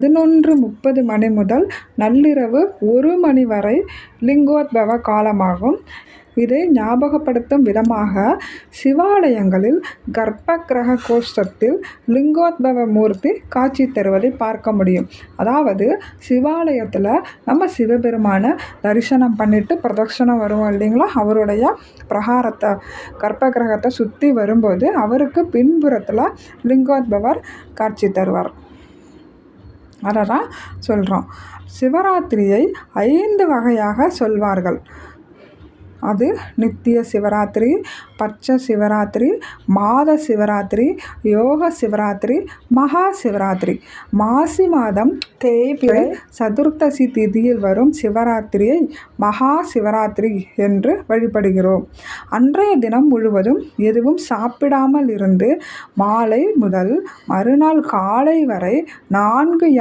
11:30 மணி முதல் நள்ளிரவு 1 மணி வரை லிங்கோத்பவ காலமாகும். இதை ஞாபகப்படுத்தும் விதமாக சிவாலயங்களில் கர்ப்பகிரக கோஷ்டத்தில் லிங்கோத்பவ மூர்த்தி காட்சி தருவதை பார்க்க முடியும். அதாவது சிவாலயத்தில் நம்ம சிவபெருமானை தரிசனம் பண்ணிட்டு பிரதட்சணம் வருவோம் இல்லைங்களா, அவருடைய பிரகாரத்தை கர்ப்பகிரகத்தை சுற்றி வரும்போது அவருக்கு பின்புறத்தில் லிங்கோத்பவர் காட்சி தருவார். அதை தான் சொல்கிறோம். சிவராத்திரியை 5 வகையாக சொல்வார்கள். அது நித்திய சிவராத்திரி, பட்ச சிவராத்திரி, மாத சிவராத்திரி, யோக சிவராத்திரி, மகா சிவராத்திரி. மாசி மாதம் தேய்பிறை சதுர்த்தசி திதியில் வரும் சிவராத்திரியை மகா சிவராத்திரி என்று வழிபடுகிறோம். அன்றைய தினம் முழுவதும் எதுவும் சாப்பிடாமல் இருந்து மாலை முதல் மறுநாள் காலை வரை 4